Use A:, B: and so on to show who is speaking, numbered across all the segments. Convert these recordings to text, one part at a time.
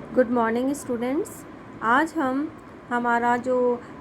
A: Good morning students. आज हम हमारा जो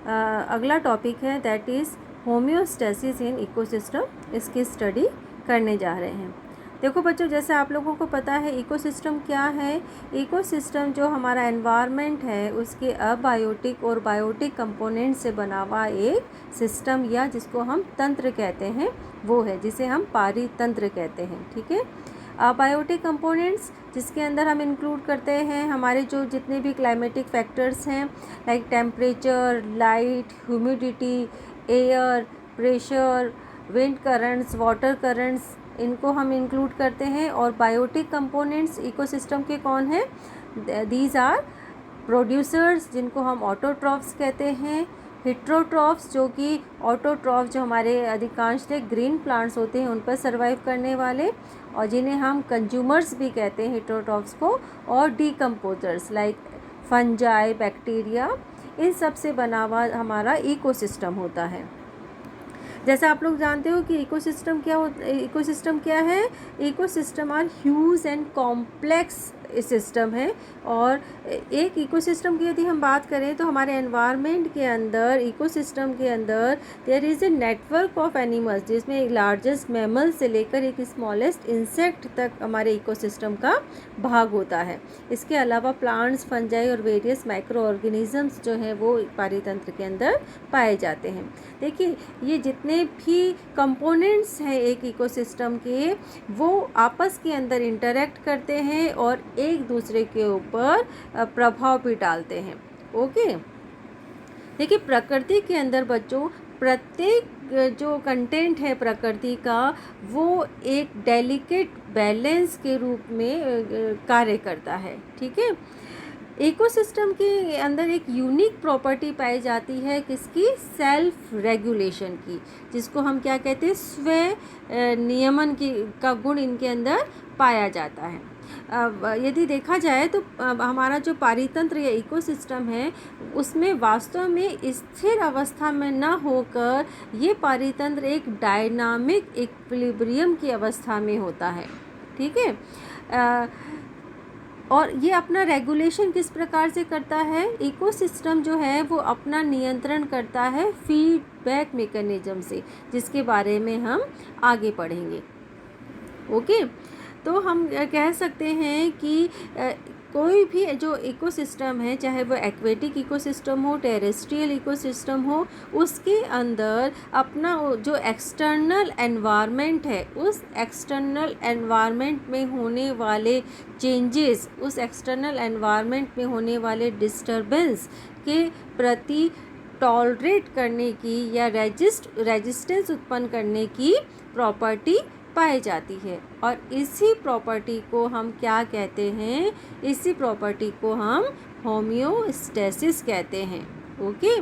A: अगला टॉपिक है that is homeostasis in ecosystem, इसकी स्टडी करने जा रहे हैं। देखो बच्चों, जैसे आप लोगों को पता है इकोसिस्टम क्या है। इकोसिस्टम जो हमारा एनवायरनमेंट है उसके अबायोटिक और बायोटिक कंपोनेंट से बना हुआ एक सिस्टम या जिसको हम तंत्र कहते हैं वो है, जिसे हम पारितंत्र कहते हैं। ठीक है। बायोटिक कंपोनेंट्स जिसके अंदर हम इंक्लूड करते हैं हमारे जो जितने भी क्लाइमेटिक फैक्टर्स हैं, like temperature, light, humidity, air, pressure, wind currents, water currents, इनको हम इंक्लूड करते हैं। और बायोटिक कंपोनेंट्स इकोसिस्टम के कौन हैं? दीज आर प्रोड्यूसर्स जिनको हम ऑटोट्रॉफ्स कहते हैं, हिट्रोट्रॉफ्स जो कि ऑटोट्रॉफ जो हमारे अधिकांश ग्रीन प्लांट्स होते हैं उन पर सर्वाइव करने वाले, और जिन्हें हम कंज्यूमर्स भी कहते हैं हिट्रोट्रॉफ्स को, और डीकम्पोजर्स लाइक फंजाई, बैक्टीरिया, इन सब से बना हुआ हमारा इकोसिस्टम होता है। जैसा आप लोग जानते हो कि इकोसिस्टम क्या है। Ecosystem are huge and complex system है। और एक इकोसिस्टम की यदि हम बात करें तो हमारे एनवायरनमेंट के अंदर, इकोसिस्टम के अंदर there is a network of animals, जिसमें एक लार्जेस्ट मैमल से लेकर एक स्मॉलेस्ट इंसेक्ट तक हमारे इकोसिस्टम का भाग होता है। इसके अलावा प्लांट्स, फंजाई और वेरियस माइक्रो ऑर्गेनिजम्स जो हैं वो पारितंत्र के अंदर पाए जाते हैं। देखिए, ये जितने भी कंपोनेंट्स हैं एक इकोसिस्टम के, वो आपस के अंदर इंटरेक्ट करते हैं और एक दूसरे के ऊपर प्रभाव भी डालते हैं। ओके। देखिए, प्रकृति के अंदर बच्चों प्रत्येक जो कंटेंट है प्रकृति का, वो एक डेलिकेट बैलेंस के रूप में कार्य करता है। ठीक है। इकोसिस्टम के अंदर एक यूनिक प्रॉपर्टी पाई जाती है किसकी? सेल्फ रेगुलेशन की, जिसको हम क्या कहते हैं? स्व नियमन की का गुण इनके अंदर पाया जाता है। यदि देखा जाए तो हमारा जो पारितंत्र या इकोसिस्टम है उसमें वास्तव में स्थिर अवस्था में न होकर ये पारितंत्र एक डायनामिक इक्विलिब्रियम की अवस्था में होता है। ठीक है। और ये अपना रेगुलेशन किस प्रकार से करता है? इकोसिस्टम जो है वो अपना नियंत्रण करता है फीडबैक मैकेनिज्म से, जिसके बारे में हम आगे पढ़ेंगे। ओके। तो हम कह सकते हैं कि कोई भी जो इकोसिस्टम है, चाहे वो एक्वेटिक इकोसिस्टम हो, टेरेस्ट्रियल इकोसिस्टम हो, उसके अंदर अपना जो एक्सटर्नल एनवायरनमेंट है, उस एक्सटर्नल एनवायरनमेंट में होने वाले चेंजेस, उस एक्सटर्नल एनवायरनमेंट में होने वाले डिस्टर्बेंस के प्रति टॉलरेट करने की या रेजिस्टेंस उत्पन्न करने की प्रॉपर्टी पाई जाती है। और इसी प्रॉपर्टी को हम क्या कहते हैं? इसी प्रॉपर्टी को हम होम्योस्टेसिस कहते हैं। ओके।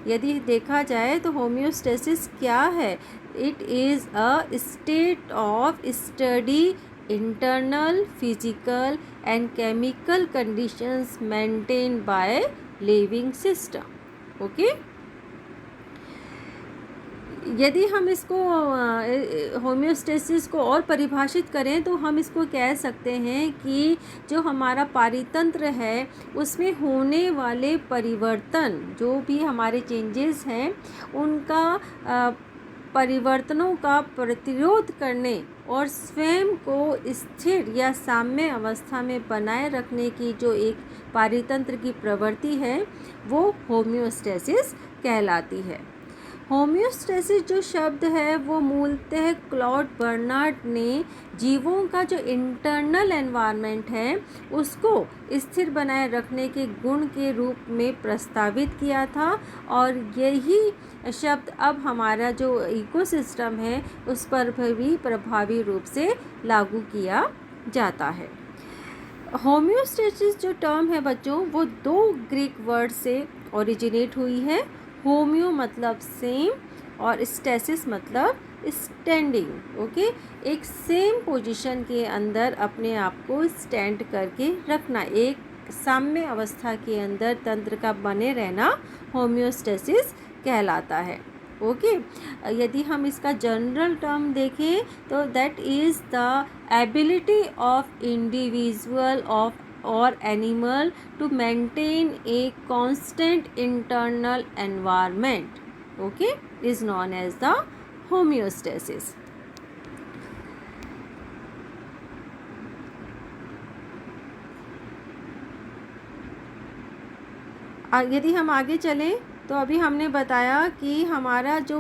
A: यदि देखा जाए तो होम्योस्टेसिस क्या है? It is a state of study internal physical and chemical conditions maintain by living system. Okay. यदि हम इसको होम्योस्टेसिस को और परिभाषित करें तो हम इसको कह सकते हैं कि जो हमारा पारितंत्र है उसमें होने वाले परिवर्तन, जो भी हमारे चेंजेस हैं, उनका परिवर्तनों का प्रतिरोध करने और स्वयं को स्थिर या साम्य अवस्था में बनाए रखने की जो एक पारितंत्र की प्रवृत्ति है वो होम्योस्टेसिस कहलाती है। होम्योस्टेसिस जो शब्द है वो मूलतः क्लॉड बर्नार्ड ने जीवों का जो इंटरनल एनवायरनमेंट है उसको स्थिर बनाए रखने के गुण के रूप में प्रस्तावित किया था, और यही शब्द अब हमारा जो इकोसिस्टम है उस पर भी प्रभावी रूप से लागू किया जाता है। होम्योस्टेसिस जो टर्म है बच्चों, वो दो ग्रीक वर्ड से ओरिजिनेट हुई है। होम्यो मतलब सेम और स्टेसिस मतलब स्टैंडिंग। ओके। एक सेम पोजीशन के अंदर अपने आप को स्टैंड करके रखना, एक साम्य अवस्था के अंदर तंत्र का बने रहना होम्योस्टेसिस कहलाता है। ओके। यदि हम इसका जनरल टर्म देखें तो that is the ability of individual of or animal to maintain a constant internal environment, okay, is known as the homeostasis. यदि हम आगे चलें तो अभी हमने बताया कि हमारा जो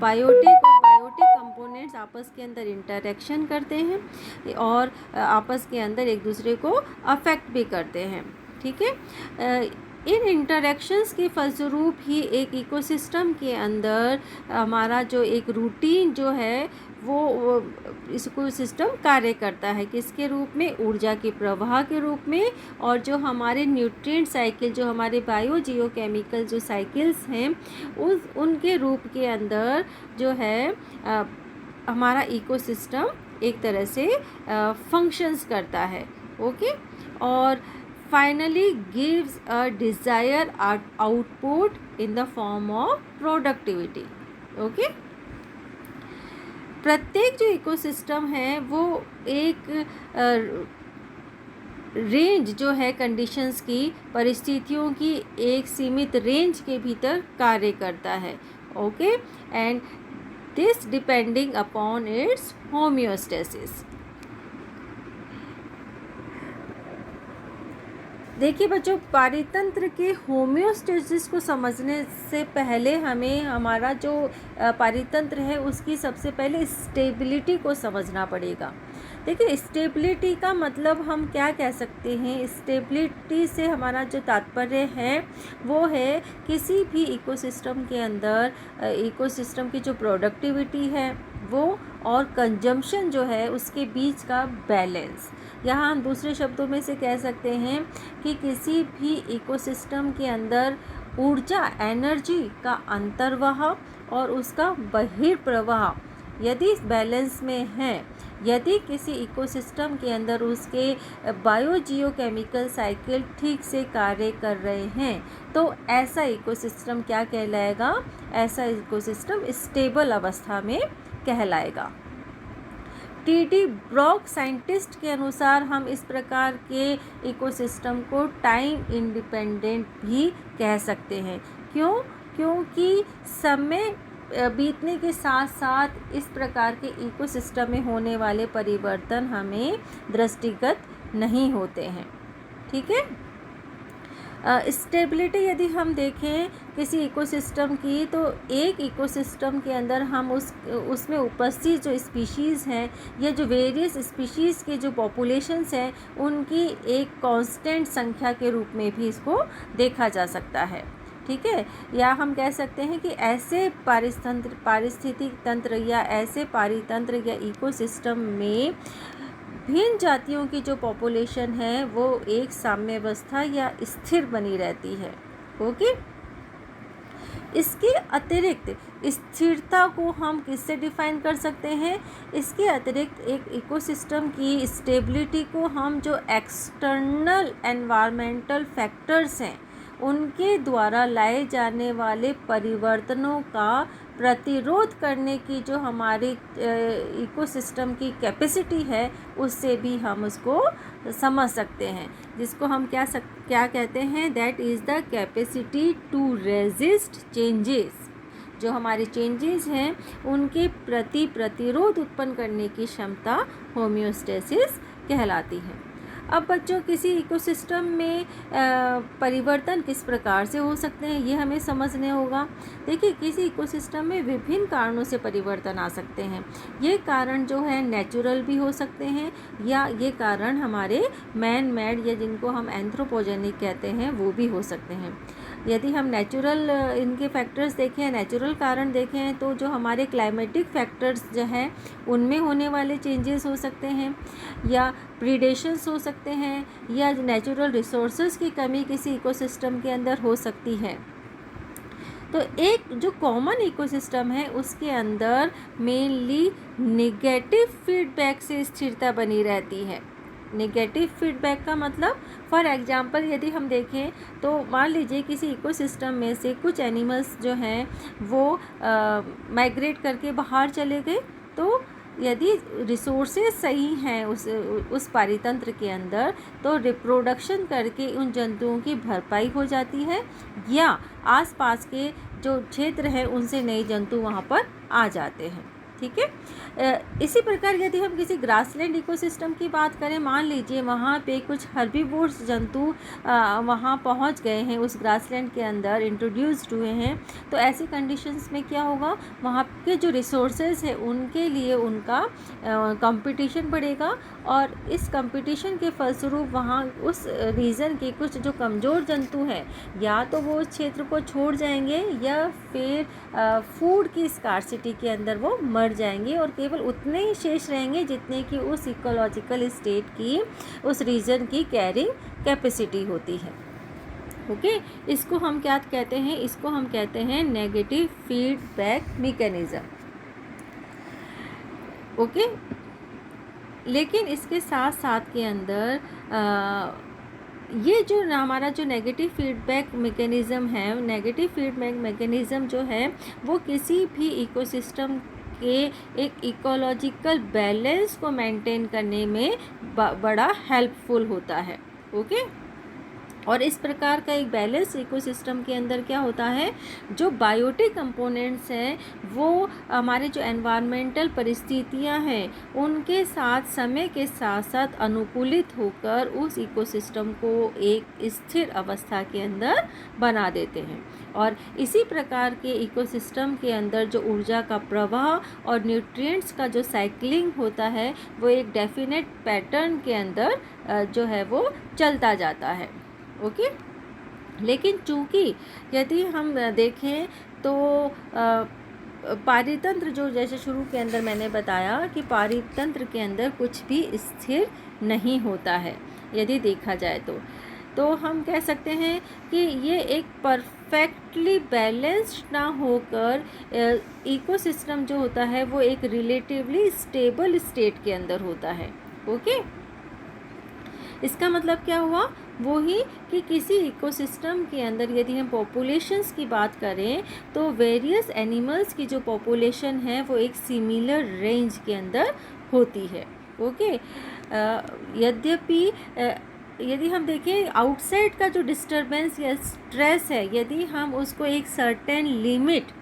A: बायोटिक और बायोटिक कंपोनेंट्स आपस के अंदर इंटरेक्शन करते हैं और आपस के अंदर एक दूसरे को अफेक्ट भी करते हैं, ठीक है। इन इंटरेक्शंस के फलस्वरूप ही एक इकोसिस्टम के अंदर हमारा जो एक रूटीन जो है वो इसको सिस्टम कार्य करता है, किसके रूप में, ऊर्जा के प्रवाह के रूप में, और जो हमारे न्यूट्रिएंट साइकिल, जो हमारे बायो जियोकेमिकल जो साइकिल्स हैं उनके रूप के अंदर जो है हमारा इकोसिस्टम एक तरह से फंक्शंस करता है, ओके। और finally gives a desire output in the form of productivity, okay. प्रत्येक जो इकोसिस्टम है वो एक रेंज जो है कंडीशंस की, परिस्थितियों की एक सीमित रेंज के भीतर कार्य करता है, okay, and this depending upon its homeostasis. देखिए बच्चों, पारितंत्र के होम्योस्टेसिस को समझने से पहले हमें हमारा जो पारितंत्र है उसकी सबसे पहले स्टेबिलिटी को समझना पड़ेगा। देखिए, स्टेबिलिटी का मतलब हम क्या कह सकते हैं, स्टेबिलिटी से हमारा जो तात्पर्य है वो है किसी भी इकोसिस्टम के अंदर इकोसिस्टम की जो प्रोडक्टिविटी है वो और कंजम्पशन जो है उसके बीच का बैलेंस। यहाँ हम दूसरे शब्दों में से कह सकते हैं कि किसी भी इकोसिस्टम के अंदर ऊर्जा, एनर्जी का अंतर्वाह और उसका बहिर्प्रवाह यदि बैलेंस में है, यदि किसी इकोसिस्टम के अंदर उसके बायो जियोकेमिकल साइकिल ठीक से कार्य कर रहे हैं, तो ऐसा इकोसिस्टम क्या कहलाएगा, ऐसा इकोसिस्टम स्टेबल अवस्था में कहलाएगा। टी.डी. ब्रॉक साइंटिस्ट के अनुसार हम इस प्रकार के इकोसिस्टम को टाइम इंडिपेंडेंट भी कह सकते हैं। क्यों? क्योंकि समय बीतने के साथ साथ इस प्रकार के इकोसिस्टम में होने वाले परिवर्तन हमें दृष्टिगत नहीं होते हैं, ठीक है। स्टेबिलिटी यदि हम देखें किसी इकोसिस्टम की, तो एक इकोसिस्टम के अंदर हम उसमें उपस्थित जो स्पीशीज़ हैं या जो वेरियस स्पीशीज़ के जो पॉपुलेशंस हैं उनकी एक कांस्टेंट संख्या के रूप में भी इसको देखा जा सकता है, ठीक है। या हम कह सकते हैं कि ऐसे पारिस्थितिक तंत्र या ऐसे पारितंत्र या इकोसिस्टम में भिन्न जातियों की जो पॉपुलेशन है वो एक साम्यावस्था या स्थिर बनी रहती है, ओके। इसके अतिरिक्त स्थिरता को हम किससे डिफाइन कर सकते हैं, इसके अतिरिक्त एक इकोसिस्टम की स्टेबिलिटी को हम जो एक्सटर्नल एनवायरमेंटल फैक्टर्स हैं उनके द्वारा लाए जाने वाले परिवर्तनों का प्रतिरोध करने की जो हमारी इकोसिस्टम की कैपेसिटी है उससे भी हम उसको समझ सकते हैं, जिसको हम क्या कहते हैं, that is the capacity to resist changes. जो हमारे चेंजेस हैं उनके प्रति प्रतिरोध उत्पन्न करने की क्षमता होम्योस्टेसिस कहलाती है। अब बच्चों, किसी इकोसिस्टम में परिवर्तन किस प्रकार से हो सकते हैं ये हमें समझने होगा। देखिए, किसी इकोसिस्टम में विभिन्न कारणों से परिवर्तन आ सकते हैं। ये कारण जो है नेचुरल भी हो सकते हैं या ये कारण हमारे मैन मेड या जिनको हम एंथ्रोपोजेनिक कहते हैं वो भी हो सकते हैं। यदि हम नेचुरल इनके फैक्टर्स देखें, नेचुरल कारण देखें, तो जो हमारे क्लाइमेटिक फैक्टर्स जो हैं उनमें होने वाले चेंजेस हो सकते हैं या प्रीडेशंस हो सकते हैं या नेचुरल रिसोर्सेज की कमी किसी इकोसिस्टम के अंदर हो सकती है। तो एक जो कॉमन इकोसिस्टम है उसके अंदर मेनली नेगेटिव फीडबैक से स्थिरता बनी रहती है। नेगेटिव फीडबैक का मतलब, फॉर एग्जांपल यदि हम देखें तो मान लीजिए किसी इकोसिस्टम में से कुछ एनिमल्स जो हैं वो माइग्रेट करके बाहर चले गए, तो यदि रिसोर्सेज सही हैं उस पारितंत्र के अंदर, तो रिप्रोडक्शन करके उन जंतुओं की भरपाई हो जाती है, या आसपास के जो क्षेत्र है उनसे नए जंतु वहाँ पर आ जाते हैं। ठीक है। इसी प्रकार यदि हम किसी ग्रासलैंड इकोसिस्टम की बात करें, मान लीजिए वहाँ पे कुछ हर्बीवोर्स जंतु वहाँ पहुँच गए हैं, उस ग्रासलैंड के अंदर इंट्रोड्यूस्ड हुए हैं, तो ऐसी कंडीशंस में क्या होगा, वहाँ के जो रिसोर्सेज है उनके लिए उनका कंपटीशन बढ़ेगा, और इस कंपटीशन के फलस्वरूप वहाँ उस रीजन के कुछ जो कमज़ोर जंतु हैं, या तो वो उस क्षेत्र को छोड़ जाएंगे, या फिर फूड की स्कार्सिटी के अंदर वो मर जाएंगे, और केवल उतने ही शेष रहेंगे जितने की उस इकोलॉजिकल स्टेट की, उस रीजन की कैरिंग कैपेसिटी होती है। ओके, इसको हम क्या कहते हैं, इसको हम कहते हैं नेगेटिव फीडबैक मैकेनिज्म। ओके, लेकिन इसके साथ साथ के अंदर ये जो हमारा जो नेगेटिव फीडबैक मैकेनिज़्म है, नेगेटिव फीडबैक मैकेनिज़्म जो है वो किसी भी इकोसिस्टम के एक इकोलॉजिकल बैलेंस को मेंटेन करने में बड़ा हेल्पफुल होता है। ओके, और इस प्रकार का एक बैलेंस इकोसिस्टम के अंदर क्या होता है, जो बायोटिक कंपोनेंट्स हैं वो हमारे जो एनवायरमेंटल परिस्थितियां हैं उनके साथ समय के साथ साथ अनुकूलित होकर उस इकोसिस्टम को एक स्थिर अवस्था के अंदर बना देते हैं। और इसी प्रकार के इकोसिस्टम के अंदर जो ऊर्जा का प्रवाह और न्यूट्रिएंट्स का जो साइक्लिंग होता है वो एक डेफिनेट पैटर्न के अंदर जो है वो चलता जाता है। ओके, लेकिन चूँकि यदि हम देखें तो पारितंत्र जो जैसे शुरू के अंदर मैंने बताया कि पारितंत्र के अंदर कुछ भी स्थिर नहीं होता है, यदि देखा जाए तो हम कह सकते हैं कि ये एक परफेक्टली बैलेंस्ड ना होकर इकोसिस्टम जो होता है वो एक रिलेटिवली स्टेबल स्टेट के अंदर होता है। ओके, इसका मतलब क्या हुआ, वो ही कि किसी इकोसिस्टम के अंदर यदि हम पॉपुलेशंस की बात करें तो वेरियस एनिमल्स की जो पॉपुलेशन है वो एक सिमिलर रेंज के अंदर होती है। ओके, यद्यपि यदि हम देखें आउटसाइड का जो डिस्टरबेंस या स्ट्रेस है, यदि हम उसको एक सर्टेन लिमिट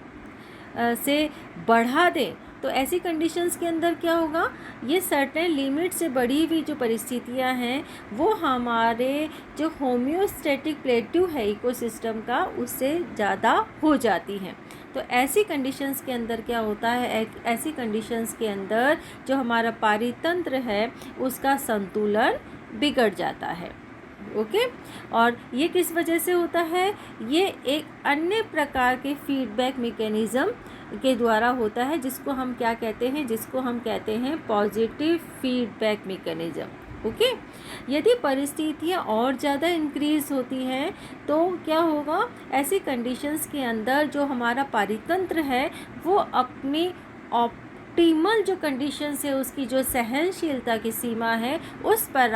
A: से बढ़ा दें तो ऐसी कंडीशंस के अंदर क्या होगा, ये सर्टेन लिमिट से बढ़ी हुई जो परिस्थितियां हैं वो हमारे जो होम्योस्टैटिक प्लेट्यू है इकोसिस्टम का उससे ज़्यादा हो जाती हैं। तो ऐसी कंडीशंस के अंदर क्या होता है, ऐसी कंडीशंस के अंदर जो हमारा पारितंत्र है उसका संतुलन बिगड़ जाता है। ओके, और ये किस वजह से होता है, ये एक अन्य प्रकार के फीडबैक मैकेनिज़्म के द्वारा होता है, जिसको हम क्या कहते हैं, जिसको हम कहते हैं पॉजिटिव फीडबैक मैकेनिज़्म। ओके, यदि परिस्थितियाँ और ज़्यादा इंक्रीज़ होती हैं तो क्या होगा, ऐसी कंडीशंस के अंदर जो हमारा पारितंत्र है वो अपनी ऑप्टिमल जो कंडीशंस है उसकी जो सहनशीलता की सीमा है उस पर